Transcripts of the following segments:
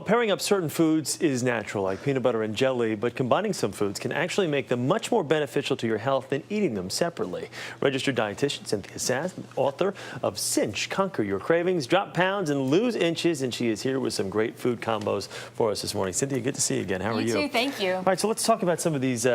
Pairing up certain foods is natural, like peanut butter and jelly, but combining some foods can actually make them much more beneficial to your health than eating them separately. Registered dietitian Cynthia Sass, author of Cinch, Conquer Your Cravings, Drop Pounds, and Lose Inches, and she is here with some great food combos for us this morning. Cynthia, good to see you again. How are you? You too, thank you. All right, so let's talk about some of these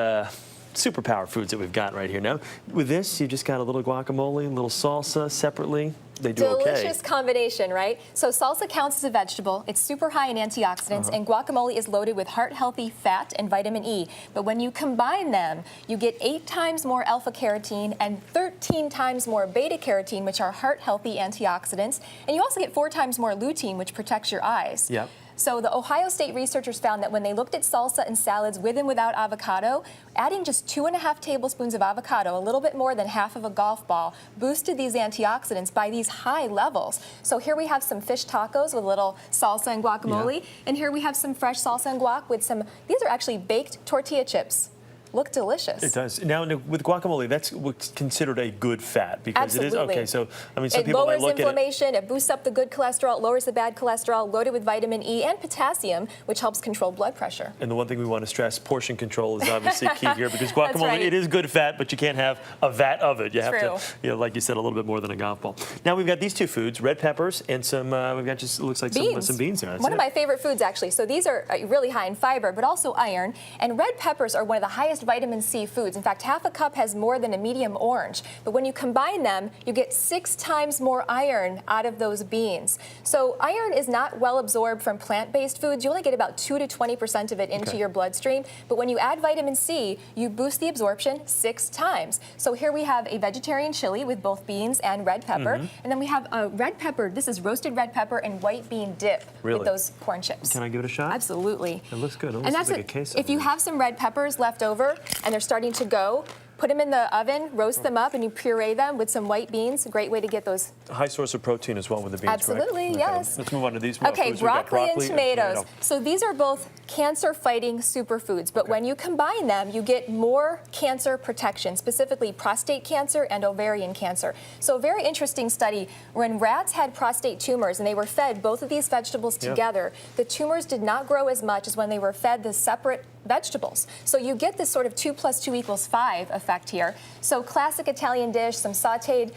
superpower foods that we've got right here. Now, with this, you just got a little guacamole, a little salsa separately. They do okay. Delicious combination, right? So salsa counts as a vegetable. It's super high in antioxidants, and guacamole is loaded with heart-healthy fat and vitamin E. But when you combine them, you get 8 times more alpha-carotene and 13 times more beta-carotene, which are heart-healthy antioxidants. And you also get 4 times more lutein, which protects your eyes. Yep. So the Ohio State researchers found that when they looked at salsa and salads with and without avocado, adding just 2.5 tablespoons of avocado, a little bit more than half of a golf ball, boosted these antioxidants by these high levels. So here we have some fish tacos with a little salsa and guacamole, and here we have some fresh salsa and guac with some, these are actually baked tortilla chips. Look delicious. It does. Now, with guacamole, that's what's considered a good fat because Absolutely. it is okay. So, I mean, some people might look at it. It lowers inflammation. It boosts up the good cholesterol. It lowers the bad cholesterol. Loaded with vitamin E and potassium, which helps control blood pressure. And the one thing we want to stress: portion control is obviously key here because guacamole, right. It is good fat, but you can't have a vat of it. You have True. to, like you said, a little bit more than a golf ball. Now we've got these two foods: red peppers and some. We've got just it looks like some beans here. One of my favorite foods, actually. So these are really high in fiber, but also iron. And red peppers are one of the highest vitamin C foods. In fact, half a cup has more than a medium orange. But when you combine them, you get 6 times more iron out of those beans. So iron is not well absorbed from plant-based foods. You only get about 2 to 20% of it into your bloodstream. But when you add vitamin C, you boost the absorption 6 times. So here we have a vegetarian chili with both beans and red pepper. And then we have a red pepper. This is roasted red pepper and white bean dip with those corn chips. Can I give it a shot? Absolutely. It looks good. It looks and that's like a queso. If you have some red peppers left over and they're starting to go, put them in the oven, roast them up, and you puree them with some white beans. A great way to get those. A high source of protein as well with the beans, Absolutely, right? yes. Let's move on to these more Okay, foods. We've got broccoli and tomatoes. So these are both cancer-fighting superfoods, but when you combine them, you get more cancer protection, specifically prostate cancer and ovarian cancer. So a very interesting study, when rats had prostate tumors and they were fed both of these vegetables together, the tumors did not grow as much as when they were fed the separate vegetables. So you get this sort of 2 + 2 = 5 effect here. So classic Italian dish, some sauteed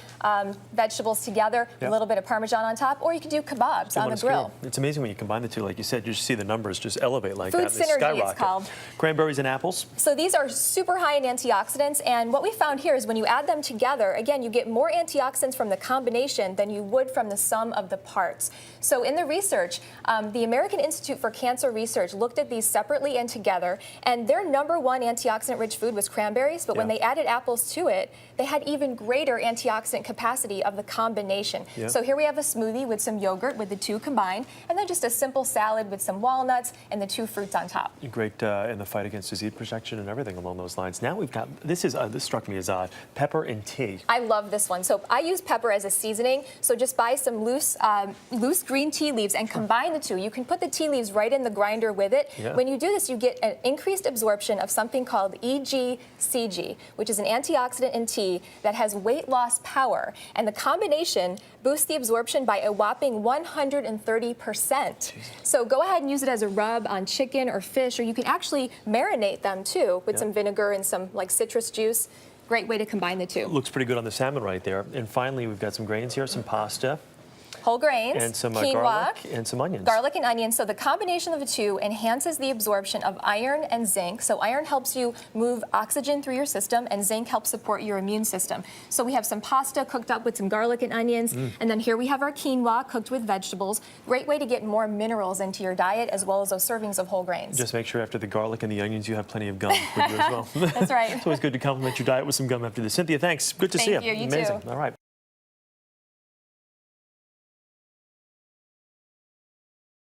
vegetables together, a little bit of Parmesan on top, or you could do kebabs on the grill. It's amazing when you combine the two, like you said, you just see the numbers just elevate like Food that. They synergy, skyrocket. it's called. Cranberries and apples. So these are super high in antioxidants, and what we found here is when you add them together, again, you get more antioxidants from the combination than you would from the sum of the parts. So in the research, the American Institute for Cancer Research looked at these separately and together, and their #1 antioxidant-rich food was cranberries, but when they added apples to it, they had even greater antioxidant capacity of the combination. So here we have a smoothie with some yogurt with the two combined, and then just a simple salad with some walnuts and the 2 fruits on top. Great in the fight against disease protection and everything along those lines. Now we've got, this struck me as odd, pepper and tea. I love this one. So I use pepper as a seasoning, so just buy some loose green tea leaves and combine the two. You can put the tea leaves right in the grinder with it. When you do this, you get an increased absorption of something called EGCG, which is an antioxidant in tea that has weight loss power. And the combination boosts the absorption by a whopping 130%. So go ahead and use it as a rub on chicken or fish, or you can actually marinate them too with some vinegar and some like citrus juice. Great way to combine the two. Looks pretty good on the salmon right there. And finally, we've got some grains here, some pasta. Whole grains, and some quinoa, garlic and some onions. Garlic and onions. So the combination of the two enhances the absorption of iron and zinc. So iron helps you move oxygen through your system, and zinc helps support your immune system. So we have some pasta cooked up with some garlic and onions, and then here we have our quinoa cooked with vegetables. Great way to get more minerals into your diet, as well as those servings of whole grains. Just make sure after the garlic and the onions, you have plenty of gum with you as well. That's right. It's always good to complement your diet with some gum after this. Cynthia, thanks. Good to see you. Thank you. You Amazing. too. All right.